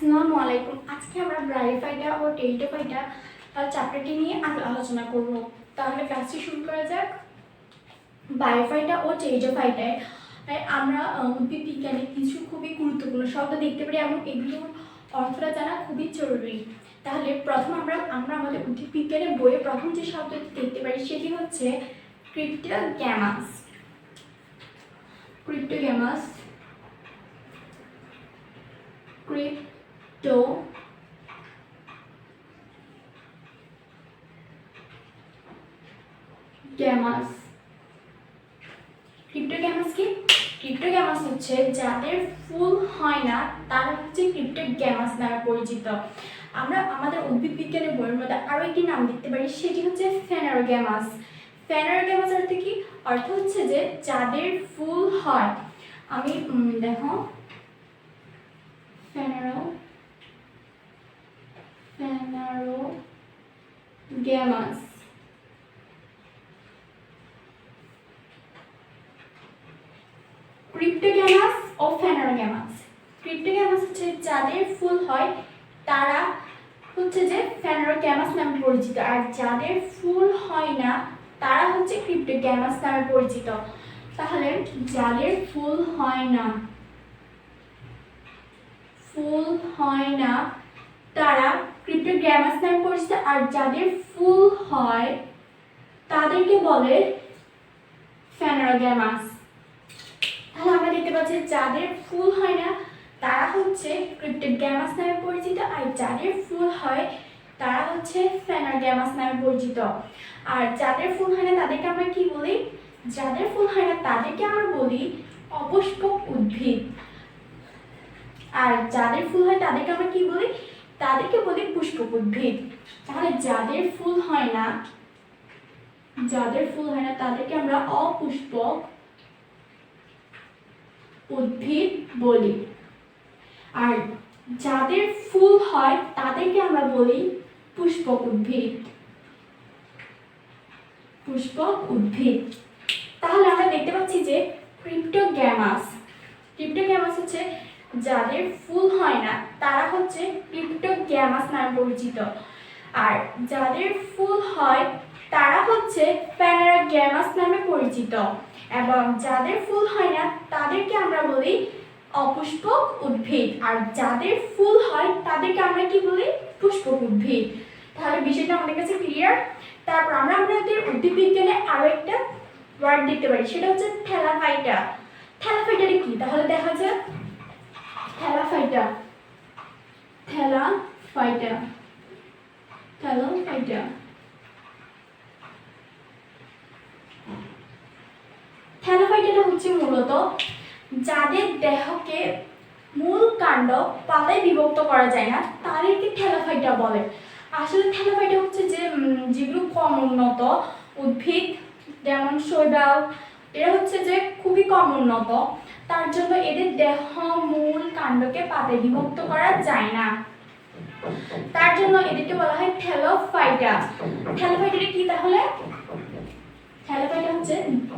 আসসালামু আলাইকুম। আজকে আমরা ব্রায়োফাইটা ও টেরিডোফাইটা চ্যাপ্টারটি নিয়ে আলোচনা করব। তাহলে ক্লাসটি শুরু করা যাক। ব্রায়োফাইটা ও টেরিডোফাইটায় আমরা উদ্ভিদ বিজ্ঞানে কিছু খুবই গুরুত্বপূর্ণ শব্দ দেখতে পারি এবং এগুলোর অর্থটা জানা খুবই জরুরি। তাহলে প্রথম আমরা আমাদের উদ্ভিদ বিজ্ঞানের বইয়ে প্রথম যে শব্দটি দেখতে পারি সেটি হচ্ছে ক্রিপ্টোগ্যামাস। ক্রিপ্টোগ্যামাস ক্রিপ্টোগ্যামাস কি? ক্রিপ্টোগ্যামাস হচ্ছে যাদের ফুল হয় না তারা হচ্ছে ক্রিপ্টোগ্যামাস নামে পরিচিত। আমরা আমাদের উদ্ভিদ বিজ্ঞানের বইয়ের মধ্যে আরো একটি নাম দেখতে পারি, সেটি হচ্ছে ফেনারোগ্যামাস। ফেনারোগ্যামাস অর্থ কি? অর্থ হচ্ছে যে যাদের ফুল হয়। আমি দেখো ফেনারোগ্যামাস ক্রিপ্টোগ্যামাস ও ফেনারোগ্যামাস। ক্রিপ্টোগ্যামাস হচ্ছে যাদের ফুল হয় তারা হচ্ছে যে ফেনারোগ্যামাস নামে পরিচিত, আর যাদের ফুল হয় না তারা হচ্ছে ক্রিপ্টোগ্যামাস নামে পরিচিত। তাহলে যাদের ফুল হয় না তারা ক্রিপ্টোগ্যামাস নামে পরিচিত, আর যাদের ফুল হয় তাদেরকে বলে ফেনারোগ্যামাস। তাহলে আমরা দেখতে পাচ্ছি যাদের ফুল হয় না তারা হচ্ছে ক্রিপ্টোগ্যামাস নামে পরিচিত, আর যাদের ফুল হয় তারা হচ্ছে ফেনারোগ্যামাস নামে পরিচিত। আর যাদের ফুল হয় না তাদেরকে আমরা কি বলি? যাদের ফুল হয় না তাদেরকে আমরা বলি অপুষ্পক উদ্ভিদ, আর যাদের ফুল হয় তাদেরকে আমরা কি বলি? তাদেরকে বলি পুষ্পক উদ্ভিদ। তাহলে যাদের ফুল হয় না তাদেরকে আমরা অপুষ্পক উদ্ভিদ বলি, আর যাদের ফুল হয় তাদেরকে আমরা বলি পুষ্পক উদ্ভিদ। তাহলে আমরা দেখতে পাচ্ছি যে ক্রিপ্টোগ্যামাস হচ্ছে যাদের ফুল হয় না তারা হচ্ছে ক্রিপ্টোগ্যামাস নামে পরিচিত, আর যাদের ফুল হয় তারা হচ্ছে ফেনারোগ্যামাস নামে পরিচিত, এবং যাদের ফুল হয় না তাদেরকে আমরা বলি অপুষ্পক উদ্ভিদ, আর যাদের ফুল হয় তাদেরকে আমরা কি বলি? পুষ্পক উদ্ভিদ। তাহলে বিষয়টা আমাদের কাছে ক্লিয়ার। তারপর আমরা আমাদের উদ্ভিদ বিজ্ঞানে আরো একটা ওয়ার্ড দেখতে পারি, সেটা হচ্ছে থ্যালাফাইটা। থ্যালাফাইটাটা কি? তাহলে দেখা যাক। থ্যালাফাইটা হচ্ছে মূলত যাদের দেহকে মূল কাণ্ড পাতায় বিভক্ত করা যায় না তাদেরকে থ্যালাফাইটা বলে। আসলে থ্যালাফাইটা হচ্ছে যেগুলো কম উন্নত উদ্ভিদ, যেমন শৈবাল, এরা হচ্ছে যে খুবই কম উন্নত, তার জন্য এদের দেহ মূল কাণ্ডকে পাতায় বিভক্ত করা যায় না, তার জন্য এদেরকে বলা হয় থ্যালাফাইটা। থ্যালাফাইটা কি? তাহলে থ্যালাফাইটা হচ্ছে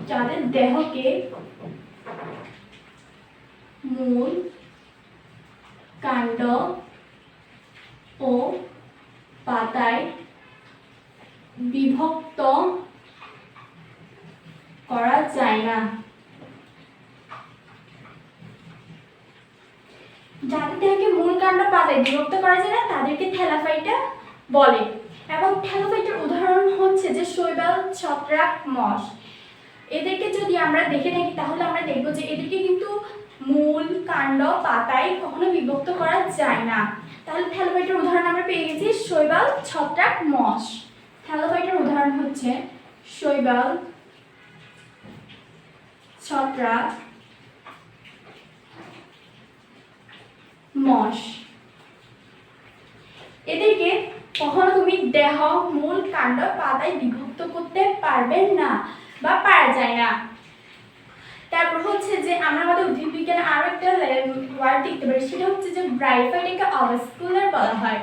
যাদের দেহকে মূল কাণ্ড ও পাতায় বিভক্ত করা যায় না। যাদের দেহকে মূল কাণ্ড পাতায় বিভক্ত করা যায় না তাদেরকে থ্যালাফাইটা বলে। এবং থ্যালাফাইটার উদাহরণ হচ্ছে যে শৈবাল, ছত্রাক, মশ। এদেরকে যদি আমরা দেখে থাকি তাহলে আমরা দেখব যে এদেরকে কিন্তু মূল কাণ্ড পাতায় কখনো বিভক্ত করা যায় না। তাহলে থ্যালাফাইটার উদাহরণ আমরা পেয়ে গেছি শৈবাল, ছত্রাক, মশ। থ্যালাফাইটার উদাহরণ হচ্ছে শৈবাল, ছত্রাক, মশ। এদেরকে কখনো তুমি দেহ মূল কাণ্ড পাতায় বিভক্ত করতে পারবে না বা পারা যায় না। তারপর হচ্ছে যে আমরা আমাদের উদ্ভিদ বিজ্ঞানে আরো একটা ওয়ার্ড দেখতে পারি, সেটা হচ্ছে যে ব্রায়োফাইটাকে অভাস্কুলার বলা হয়।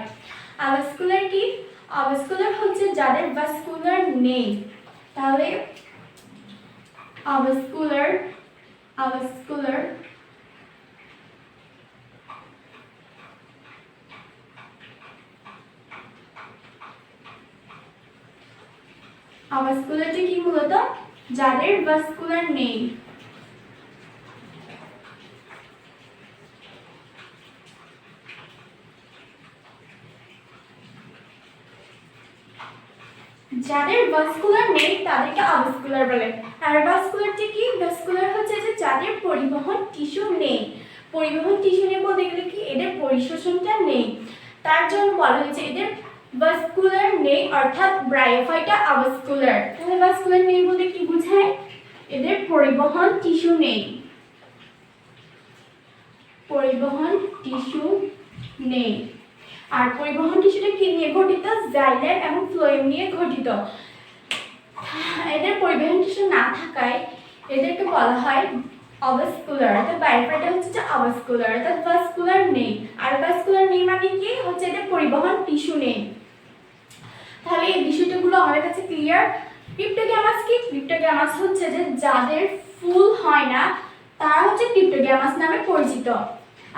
অভাস্কুলার কি? অভাস্কুলার হচ্ছে যাদের ভাস্কুলার নেই। তাহলে অভাস্কুলার যাদের ভাস্কুলার নেই, যাদের ভাস্কুলার নেই তাদেরকে অভাস্কুলার বলে। আর ভাস্কুলারটি কি? ভাস্কুলার হচ্ছে যে যাদের পরিবহন টিস্যু নেই। পরিবহন টিস্যু নেই বলতে গেলে কি এদের পরিশোষণটা নেই, তার জন্য বলা হয়েছে এদের ভাস্কুলার নেই, অর্থাৎ ব্রায়োফাইটা অভাস্কুলার। তাহলে ভাস্কুলার নেই বলতে কি বোঝায়? এদের পরিবহন টিস্যু নেই, পরিবহন টিস্যু নেই। আর পরিবহন টিস্যুটা কি নিয়ে গঠিত? জাইলেম এবং ফ্লোয়েম নিয়ে গঠিত। এদের পরিবহন টিস্যু না থাকায় এদেরকে বলা হয় অভাস্কুলার। অর্থাৎ ব্রায়োফাইটা হচ্ছে যে অভাস্কুলার, অর্থাৎ ভাস্কুলার নেই। আর ভাস্কুলার নেই মানে কি? হচ্ছে এদের পরিবহন টিস্যু নেই। তাহলে এই বিষয়গুলো আমাদের কাছে ক্লিয়ার। ক্রিপ্টোগ্যামাস কি? ক্রিপ্টোগ্যামাস হচ্ছে যে যাদের ফুল হয় না তারা হচ্ছে ক্রিপ্টোগ্যামাস নামে পরিচিত,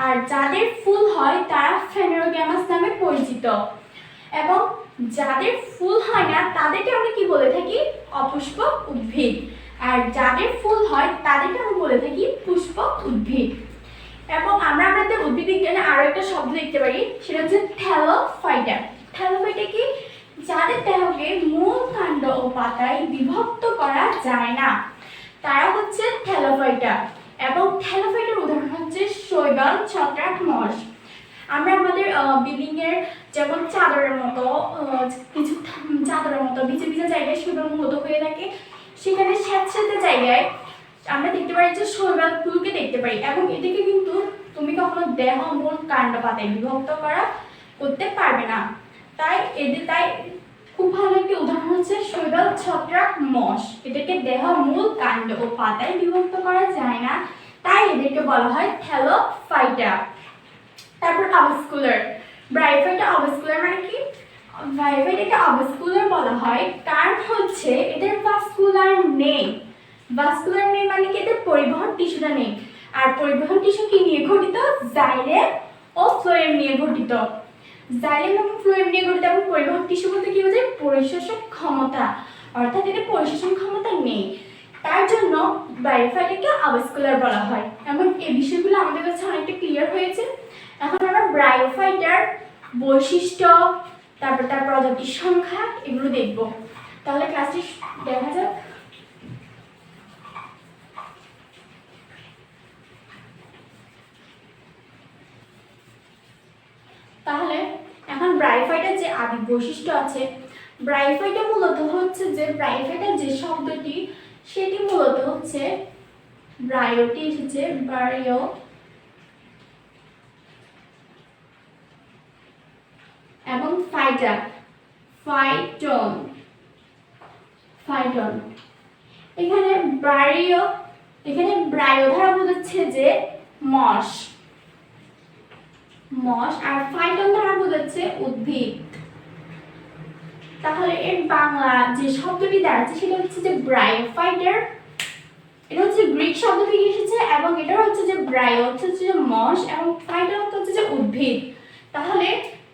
আর যাদের ফুল হয় তারা ফেনেরোগ্যামাস নামে পরিচিত। এবং যাদের ফুল হয় না তাদেরকে আমরা কি বলে থাকি? অপুষ্পক উদ্ভিদ। আর যাদের ফুল হয় তাদেরকে আমরা বলে থাকি পুষ্পক উদ্ভিদ। এবং আমরা আমাদের উদ্ভিদ বিজ্ঞানে আরো একটা শব্দ দেখতে পারি, সেটা হচ্ছে থ্যালোফাইটা। থ্যালোফাইটা কি? যাদের দেহকে মূল কাণ্ড ও পাতায় বিভক্ত করা যায় না তারা হচ্ছে থ্যালোফাইটা। এবং থ্যালোফাইটার উদাহরণ হচ্ছে শৈবাল, ছত্রাক, মশ। আমরা আমাদের বিল্ডিং এর যেমন চাদরের মতো কিছু চাদরের মতো ভিজে ভিজে জায়গায় শৈবাল মূলত হয়ে থাকে, সেখানে স্যাঁতসেঁতে জায়গায় আমরা দেখতে পারি যে শৈবালগুলোকে দেখতে পারি। এবং এটাকে কিন্তু তুমি কখনো দেহ, মূল, কাণ্ড, পাতায় বিভক্ত করতে পারবে না। তাই খুব ভালো একটি উদাহরণ হচ্ছে শৈবাল, ছত্রাক, মশ। এদেরকে দেহ, মূল, কাণ্ড ও পাতায় বিভক্ত করা যায় না, তাই এদেরকে বলা হয় থ্যালোফাইটা। তারপর অভাস্কুলার। ব্রায়োফাইটা অভাস্কুলার মানে কি? ব্রায়োফাইটাকে অভাস্কুলার বলা হয় কারণ হচ্ছে এদের ভাস্কুলার নেই। ভাস্কুলার নেই মানে কি? এদের পরিবহন টিস্যুটা নেই। আর পরিবহন টিস্যু কি নিয়ে গঠিত? জাইলেম ও ফ্লোয়েম নিয়ে গঠিত। জাইলেম এবং ফ্লোয়েম নিয়ে গঠিত। এবং পরিবহন টিস্যু বলতে কি বোঝায়? পরিশোষক ক্ষমতা, অর্থাৎ এদের পরিশোষণ ক্ষমতা নেই, তার জন্য ব্রায়োফাইটাকে অভাস্কুলার বলা হয়। এবং এই বিষয়গুলো আমাদের কাছে অনেকটা ক্লিয়ার হয়েছে। এখন আমরা ব্রায়োফাইটার বৈশিষ্ট্য, তারপর তার প্রজাতির সংখ্যা, এগুলো দেখব। তাহলে ক্লাসটি দেখা যাক। তাহলে এখন ব্রায়োফাইটার যে আদি বৈশিষ্ট্য আছে, ব্রায়োফাইটা মূলত হচ্ছে যে ব্রায়োফাইটার যে শব্দটি সেটি মূলত হচ্ছে ব্রায়োটি এসেছে বারিও এবং ফাইটা, ফাইটন, ফাইটন। এখানে বারিও, এখানে ব্রায়ো দ্বারা বোঝাচ্ছে যে মশ, মশ, আর ফাইটন দ্বারা বোঝাচ্ছে উদ্ভিদ। তাহলে এর বাংলা যে শব্দটি দাঁড়াচ্ছে সেটা হচ্ছে যে ব্রায়োফাইটার। এটা হচ্ছে গ্রিক শব্দ থেকে এসেছে এবং এটা হচ্ছে যে ব্রায়ো হচ্ছে যে মশ এবং ফাইটন হচ্ছে যে উদ্ভিদ। তাহলে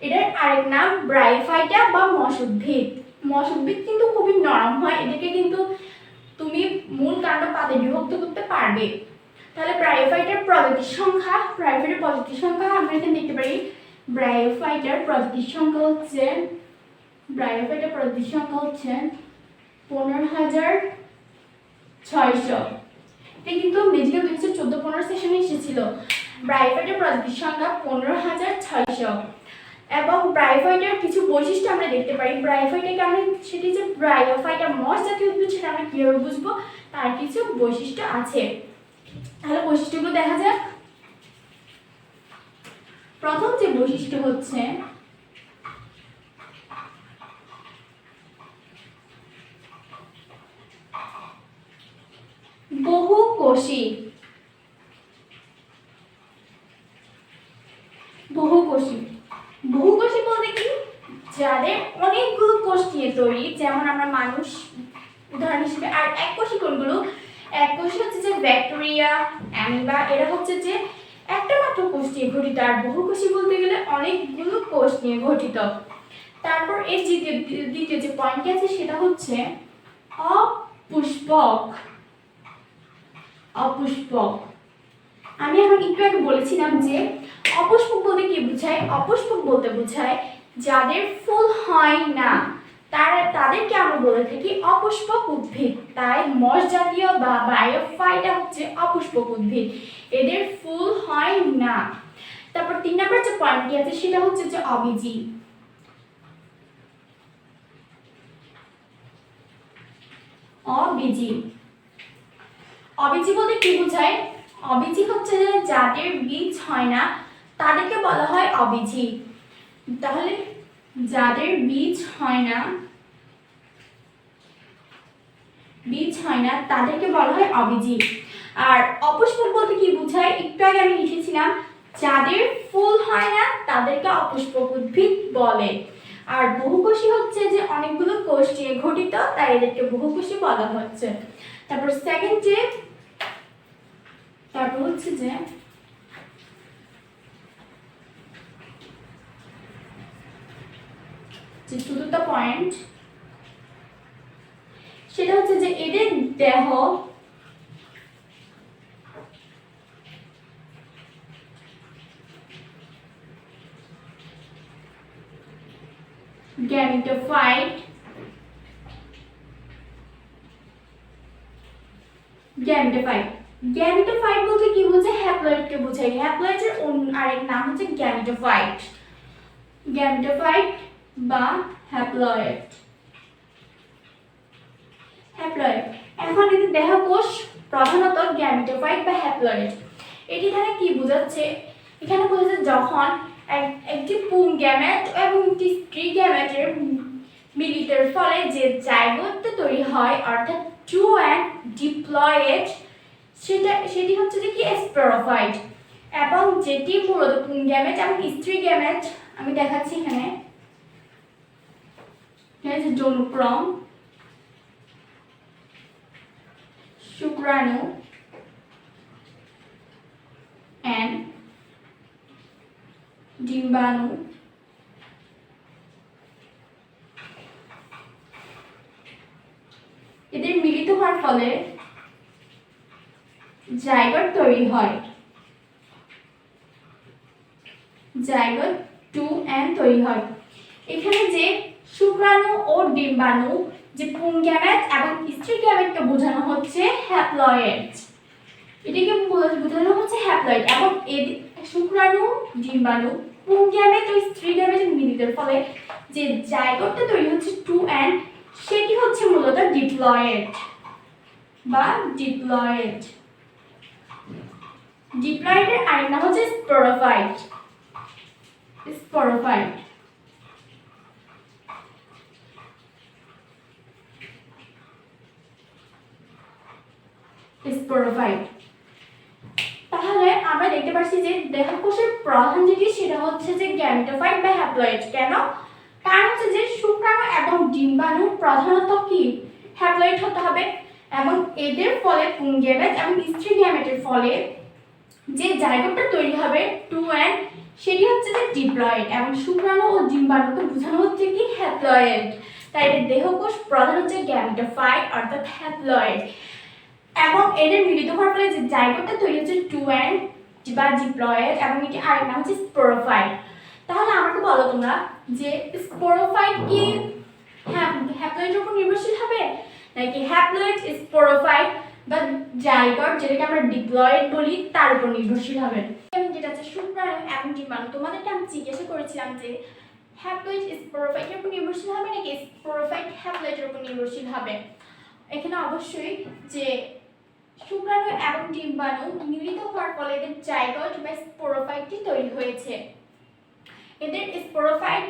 এটার আরেক নাম ব্রায়োফাইটা বা মশ উদ্ভিদ। মশ উদ্ভিদ কিন্তু খুবই নরম হয়, এদেরকে কিন্তু তুমি মূল, কাণ্ড, পাতায় বিভক্ত করতে পারবে। তাহলে ব্রায়োফাইটার প্রজাতির সংখ্যা, ব্রায়োফাইটার প্রজাতির সংখ্যা আমরা এখানে দেখতে পারি। ব্রায়োফাইটার প্রজাতির সংখ্যা হচ্ছে, ব্রায়োফাইটার প্রজাতির সংখ্যা হচ্ছে 15,600। এটা কিন্তু মেডিকেল 2014-15 সেশনে এসেছিল। ব্রায়োফাইটার প্রজাতির সংখ্যা 15,600। এবং ব্রায়োফাইটার কিছু বৈশিষ্ট্য আমরা দেখতে পারি। ব্রায়োফাইটাকে আমরা, সেটি যে ব্রায়োফাইটা মশ জাতীয় উদ্ভিদ সেটা আমরা কিভাবে বুঝবো? তার কিছু বৈশিষ্ট্য আছে। তাহলে বৈশিষ্ট্যগুলো দেখা যাক। প্রথম যে বৈশিষ্ট্য হচ্ছে বহুকোষী। বহুকোষী, বহুকোষী বলতে কি? যাদের অনেকগুলো কোষ নিয়ে তৈরি, যেমন আমরা মানুষ উদাহরণ হিসেবে। আর এককোষী কোনগুলো? এককোষী হচ্ছে যে ব্যাকটেরিয়া, অ্যামিবা, এরা হচ্ছে যে একটা মাত্র কোষ নিয়ে গঠিত। আর বহুকোষী বলতে গেলে অনেকগুলো কোষ নিয়ে গঠিত। তারপর এর দ্বিতীয় যে পয়েন্ট আছে সেটা হচ্ছে অপুষ্পক। অপুষ্পক। আমি এখন একটু আগে বলেছিলাম যে অপুষ্পক বলতে কি বোঝায়? অপুষ্পক বলতে বোঝায় যাদের ফুল হয় না, তাদেরকে আমরা বলে থাকি অপুষ্পক উদ্ভিদ। তাই মশ জাতীয় বা ব্রায়োফাইটা হচ্ছে অপুষ্পক উদ্ভিদ, এদের ফুল হয় না। তারপর 3 নম্বর যে পয়েন্টটি আছে সেটা হচ্ছে যে অবীজি। অবীজি অবীজি বলতে কি বোঝায়? অবীজি হচ্ছে যে যাদের বীজ হয় না তাদেরকে বলা হয় অবীজি। তাহলে যাদের বীজ হয় না তাদেরকে বলা হয় অবীজি। আর অপুষ্পক বলতে কি বোঝায়? একটু আগে আমি লিখেছিলাম যাদের ফুল হয় না তাদেরকে অপুষ্পক উদ্ভিদ বলে। আর বহুকোষী হচ্ছে যে অনেকগুলো কোষ নিয়ে গঠিত, তাই এদেরকে বহুকোষী বলা হচ্ছে। তারপর হচ্ছে যে চতুর্থ পয়েন্ট, সেটা হচ্ছে যে এদের দেহ গ্যামেটোফাইট। গ্যামেটোফাইট বলতে কি বোঝায়? হ্যাপ্লয়েডকে বোঝায়। হ্যাপ্লয়েডের আরেক নাম হচ্ছে গ্যামেটোফাইট বা হ্যাপ্লয়েড। এখন এদের দেহকোষ প্রধানত গ্যামেটোফাইট বা হ্যাপ্লয়েড। এটি এখানে কি বোঝাচ্ছে? এখানে বোঝাচ্ছে যখন একটি পুংগ্যামেট এবং একটি স্ত্রী গ্যামেটের মিলিতের ফলে যে জাইগোট তৈরি হয়, অর্থাৎ ট্রু অ্যান্ড ডিপ্লয়েড, সেটি হচ্ছে যে কি স্পোরোফাইট। এবং যেটি মূলত পুংগ্যামেট এবং স্ত্রী গ্যামেট, আমি দেখাচ্ছি এখানে যে যৌনক্রম, শুক্রাণু and ডিম্বাণু, এদের মিলিত হওয়ার ফলে জাইগোট তৈরি হয়। জাইগোট 2n তৈরি হয়। এখানে যে শুক্রাণু ও ডিম্বাণু, যে পুংগ্যামেট এবং স্ত্রী গ্যামেটকে বোঝানো হচ্ছে হ্যাপ্লয়েড। এটাকে বোঝানো হচ্ছে হ্যাপ্লয়েড। এবং শুক্রাণু, ডিম্বাণু, পুংগ্যামেট ও স্ত্রী গ্যামেটের মিলিতের ফলে যে জাইগোটটা তৈরি হচ্ছে 2n, সেটি হচ্ছে মূলত ডিপ্লয়েড বা ডিপ্লয়েড। ডিপ্লয়েডের আরেক নাম হচ্ছে স্পোরোফাইট। তাহলে আমরা দেখতে পাচ্ছি যে দেহকোষের প্রধান যেটি সেটা হচ্ছে যে গ্যামেটোফাইট বা হ্যাপ্লয়েড। কেন? কারণ হচ্ছে যে শুক্রাণু এবং ডিম্বাণু প্রধানত কি হ্যাপ্লয়েড হতে হবে, এবং এদের ফলে পুংগ্যামেট এবং স্ত্রী গ্যামেটের ফলে যে জাইগোটটা তৈরি হবে 2n, সেটি হচ্ছে যে ডিপ্লয়েড। এবং শুক্রাণু ও ডিম্বাণুকে বোঝানো হচ্ছে কি হ্যাপ্লয়েড। তাই এদের দেহকোষ প্রধান হচ্ছে গ্যামেটোফাইট অর্থাৎ হ্যাপ্লয়েড। এবং এদের মিলিত হওয়ার ফলে যে জাইগোটটা তৈরি হচ্ছে 2n বা ডিপ্লয়েড, এবং এটি আরেক নাম হচ্ছে স্পোরোফাইট। তাহলে আমাকে বলো তোমরা যে স্পোরোফাইট কি হ্যাপ্লয়েডের উপর নির্ভরশীল হবে, নাকি হ্যাপ্লয়েড স্পোরোফাইট বা জাইগোট, যেটাকে আমরা ডিপ্লয়েড বলি, তার উপর নির্ভরশীল হবে? যেটা আছে শুক্রাণু এবং ডিম্বাণু, তোমাদেরকে আমি জিজ্ঞাসা করেছিলাম যে হ্যাপ্লয়েড স্পোরোফাইটের উপর নির্ভরশীল হবে নাকি স্পোরোফাইট হ্যাপ্লয়েডের উপর নির্ভরশীল হবে। এখানে অবশ্যই যে শুক্রাণু এবং ডিম্বাণু মিলিত হওয়ার ফলে এদের জাইগোট বা স্পোরোফাইটটি তৈরি হয়েছে। এদের স্পোরোফাইট,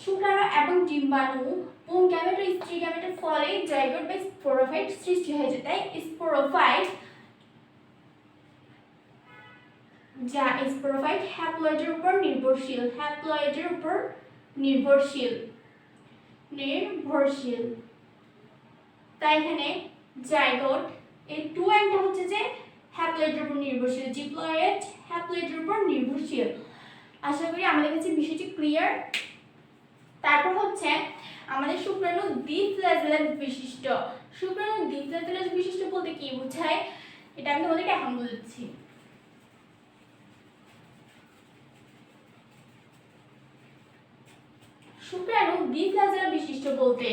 শুক্রাণু এবং ডিম্বাণু, পুংগ্যামেট ও স্ত্রী গ্যামেটের ফলে জাইগোট বা স্পোরোফাইট সৃষ্টি হয়েছে। তাই স্পোরোফাইট হ্যাপ্লয়েডের উপর নির্ভরশীল। তাই এখানে জাইগোট, এই 2nটা হচ্ছে যে হ্যাপ্লয়েডের উপর নির্ভরশীল, ডিপ্লয়েড হ্যাপ্লয়েডের উপর নির্ভরশীল। আশা করি আমাদের কাছে বিষয়টি ক্লিয়ার। তারপর হচ্ছে আমাদের শুক্রাণু দ্বিফ্ল্যাজেলাস বিশিষ্ট। শুক্রাণু দ্বিফ্ল্যাজেলাস বিশিষ্ট বলতে কি বোঝায়? এটা আমি তোমাদেরকে এখন বুঝাচ্ছি। শুক্রাণু দ্বিফ্লাজেলা বিশিষ্ট বলতে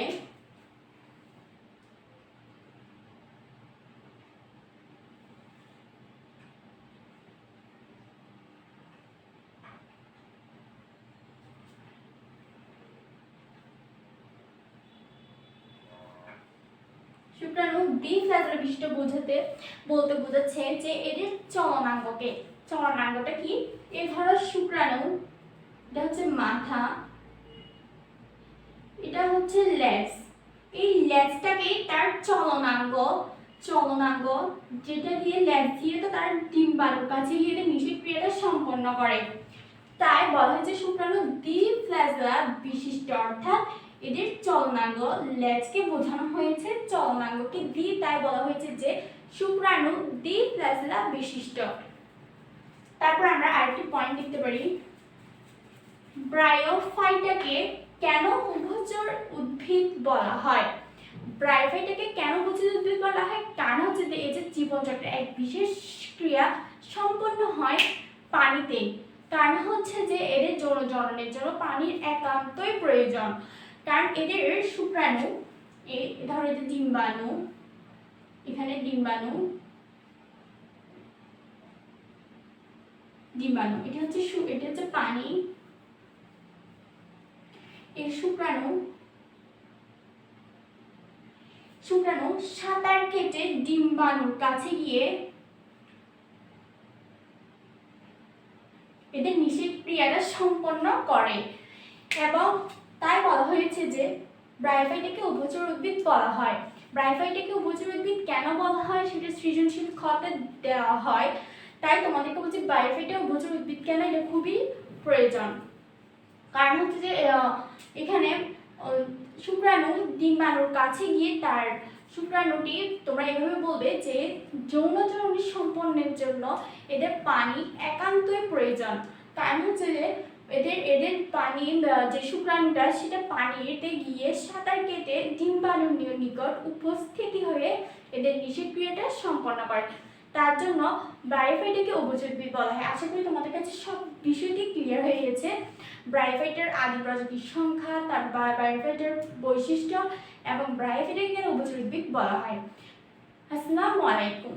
শুক্রাণু দ্বিফ্লাজেলা বিশিষ্ট বলতে বোঝাচ্ছে যে এদের চলনাঙ্গকে, চলনাঙ্গটা কি, এই ধরো শুক্রাণু, এটা হচ্ছে মাথা, এটা হচ্ছে লেজ, এই লেজটাকে তার চলনাঙ্গ যেটা দিয়ে লেজ দিয়ে তো তার ডিম্বাণুর কাছে গিয়ে নিষেক ক্রিয়াটা সম্পন্ন করে, তাই বলা হয়েছে শুক্রাণু দ্বিফ্লাজেলা বিশিষ্ট, অর্থাৎ এদের চলনাঙ্গ, লেজকে বোঝানো হয়েছে চলনাঙ্গকে দ্বি, তাই বলা হয়েছে যে শুক্রাণু দ্বিফ্লাজেলা বিশিষ্ট। তারপর আমরা আরেকটি পয়েন্ট দেখতে পারি, ব্রায়োফাইটাকে কেন উভচর উদ্ভিদ বলা হয়? ব্রায়োফাইটাকে কেন উভচর উদ্ভিদ বলা হয়? কারণ হচ্ছে যে এই যে জীবনচক্রের এক বিশেষ ক্রিয়া সম্পন্ন হয় পানিতে, কারণ হচ্ছে যে এদের যৌন জননের জন্য পানির একান্তই প্রয়োজন। কারণ এদের শুক্রাণু, ধরো যে ডিম্বাণু, এখানে ডিম্বাণু, এটা হচ্ছে পানি, এই শুক্রাণু সাঁতার কেটে ডিম্বাণুর কাছে গিয়ে এদের নিষেক ক্রিয়াটা সম্পন্ন করে, এবং তাই বলা হয়েছে যে ব্রায়োফাইটাকে উভচর উদ্ভিদ বলা হয়। ব্রায়োফাইটাকে উভচর উদ্ভিদ কেন বলা হয় সেটা সৃজনশীল খতে দেওয়া হয়, তাই তোমাদেরকে বলছি ব্রায়োফাইটা উভচর উদ্ভিদ কেন, এটা খুবই প্রয়োজন। কারণ হচ্ছে যে এখানে শুক্রাণু ডিম্বাণুর কাছে গিয়ে তার শুক্রাণুটি, তোমরা এভাবে বলবে যে যৌন জননী সম্পন্নের জন্য এদের পানি একান্তই প্রয়োজন। কারণ হচ্ছে যে এদের পানি, যে শুক্রাণুটা সেটা পানিতে গিয়ে সাঁতার কেটে ডিম্বাণুর নিকট উপস্থিতি হয়ে এদের নিষেক ক্রিয়াটা সম্পন্ন করে, তার জন্য ব্রায়োফাইটাকে উভচর উদ্ভিদ বলা হয়। আশা করি তোমাদের কাছে সব বিষয়টি ক্লিয়ার হয়ে গেছে। ব্রায়োফাইটার আদি প্রজাতির সংখ্যা, তার ব্রায়োফাইটার বৈশিষ্ট্য এবং ব্রায়োফাইটাকে কেন উভচর উদ্ভিদ বলা হয়। আসসালামু আলাইকুম।